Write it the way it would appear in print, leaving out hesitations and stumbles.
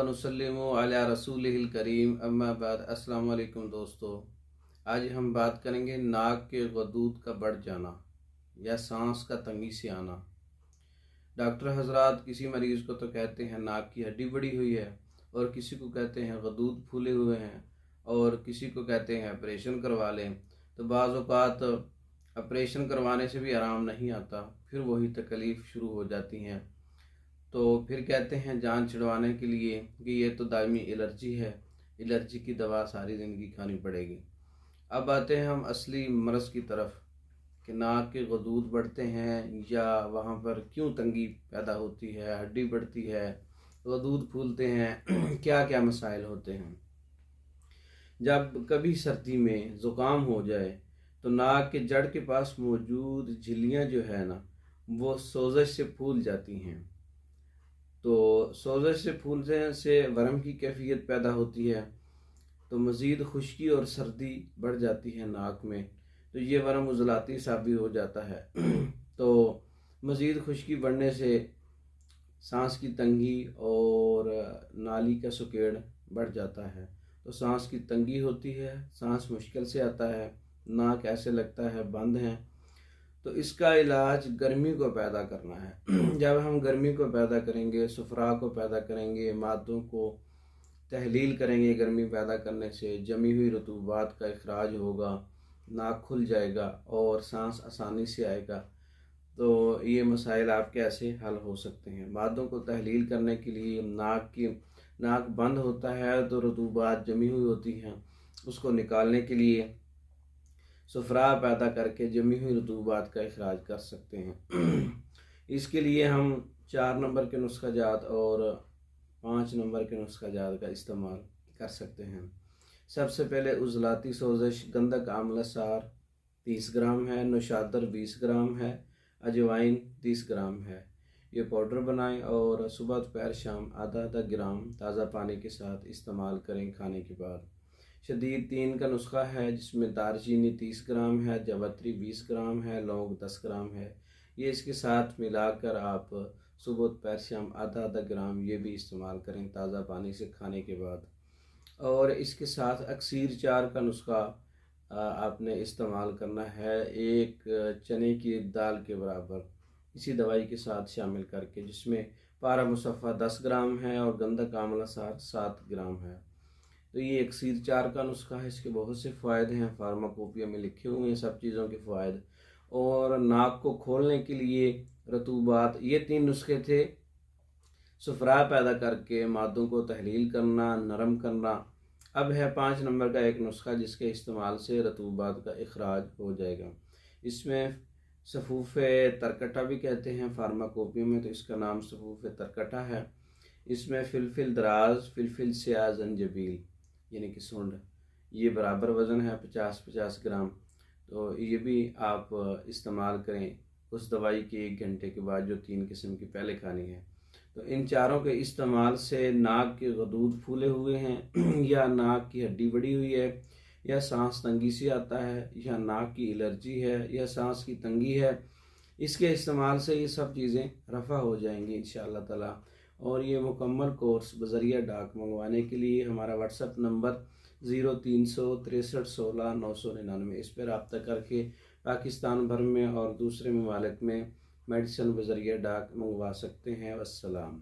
व नुसल्लिमु अला रसूलिहिल करीम अम्मा बाद। अस्सलाम वालेकुम दोस्तों, आज हम बात करेंगे नाक के गदूद का बढ़ जाना या सांस का तंगी से आना। डॉक्टर हजरात किसी मरीज़ को तो कहते हैं नाक की हड्डी बड़ी हुई है, और किसी को कहते हैं गदूद फूले हुए हैं, और किसी को कहते हैं ऑपरेशन करवा लें। तो बाज़ औक़ात ऑपरेशन करवाने से भी आराम नहीं आता, फिर वही तकलीफ़ शुरू हो जाती हैं। तो फिर कहते हैं जान छिड़वाने के लिए कि ये तो दायमी एलर्जी है, एलर्जी की दवा सारी ज़िंदगी खानी पड़ेगी। अब आते हैं हम असली मर्ज़ की तरफ कि नाक के गदूद बढ़ते हैं या वहाँ पर क्यों तंगी पैदा होती है, हड्डी बढ़ती है, गदूद फूलते हैं, क्या क्या मसाइल होते हैं। जब कभी सर्दी में ज़ुकाम हो जाए तो नाक के जड़ के पास मौजूद झिल्लियाँ जो है ना, वो सोज़श से फूल जाती हैं। तो सोज़श से फूलने से वरम की कैफियत पैदा होती है, तो मज़ीद खुश्की और सर्दी बढ़ जाती है नाक में, तो ये वरम उज़लाती सा भी हो जाता है। तो मज़ीद खुश्की बढ़ने से सांस की तंगी और नाली का सुकेड़ बढ़ जाता है, तो सांस की तंगी होती है, सांस मुश्किल से आता है, नाक ऐसे लगता है बंद है। तो इसका इलाज गर्मी को पैदा करना है। जब हम गर्मी को पैदा करेंगे, सुफरा को पैदा करेंगे, मादों को तहलील करेंगे, गर्मी पैदा करने से जमी हुई रतूबात का इखराज होगा, नाक खुल जाएगा और सांस आसानी से आएगा। तो ये मसाइल आपके ऐसे हल हो सकते हैं। मादों को तहलील करने के लिए नाक बंद होता है तो रतूबात जमी हुई होती हैं, उसको निकालने के लिए सुफरा पैदा करके जमी हुई रतूबात का इखराज कर सकते हैं। इसके लिए हम 4 नंबर के नुस्खा जात और 5 नंबर के नुस्खा जात का इस्तेमाल कर सकते हैं। सबसे पहले उज़लाती सोज़श गंधक आंवला सार 30 ग्राम है, नौशादर 20 ग्राम है, अजवाइन 30 ग्राम है। ये पाउडर बनाएं और सुबह दोपहर शाम आधा ग्राम ताज़ा पानी के साथ इस्तेमाल करें खाने के बाद। शदीद 3 का नुस्खा है जिसमें दारचीनी 30 ग्राम है, जावित्री 20 ग्राम है, लौंग 10 ग्राम है। ये इसके साथ मिलाकर आप सुबह दोपहर शाम आधा ग्राम ये भी इस्तेमाल करें ताज़ा पानी से खाने के बाद। और इसके साथ अक्सीर 4 का नुस्खा आपने इस्तेमाल करना है, एक चने की दाल के बराबर इसी दवाई के साथ शामिल करके, जिसमें पारा मुसफ़ा 10 ग्राम है और गंधक आंवला सार 7 ग्राम है। तो ये अक्सीर 4 का नुस्खा है, इसके बहुत से फ़ायदे हैं, फार्माकोपिया में लिखे हुए हैं सब चीज़ों के फ़ायदे। और नाक को खोलने के लिए रतूबात, ये 3 नुस्खे थे। सुफरा पैदा करके मादों को तहलील करना, नरम करना। अब है 5 नंबर का एक नुस्खा जिसके इस्तेमाल से रतूबात का इखराज हो जाएगा। इसमें सफ़ूफ़ तरकटा भी कहते हैं फार्माकोपिया में, तो इसका नाम सफ़ूफ़ तरकटा है। इसमें फ़िलफ़िल दराज, फ़िलफ़िल स्याह, ज़ंजबील यानी कि सूंड, ये बराबर वज़न है 50-50 ग्राम। तो ये भी आप इस्तेमाल करें उस दवाई के 1 घंटे के बाद जो 3 किस्म की पहले खानी है। तो इन चारों के इस्तेमाल से नाक के गदूद फूले हुए हैं या नाक की हड्डी बढ़ी हुई है या सांस तंगी से आता है या नाक की एलर्जी है या सांस की तंगी है, इसके इस्तेमाल से ये सब चीज़ें रफ़ा हो जाएंगी इंशाअल्लाह ताला। और ये मुकम्मल कोर्स बज़रिया डाक मंगवाने के लिए हमारा व्हाट्सएप नंबर 0363 16 999, इस पर रब्ता करके पाकिस्तान भर में और दूसरे ममालिक में मेडिसिन बज़रिया डाक मंगवा सकते हैं। वस्सलाम।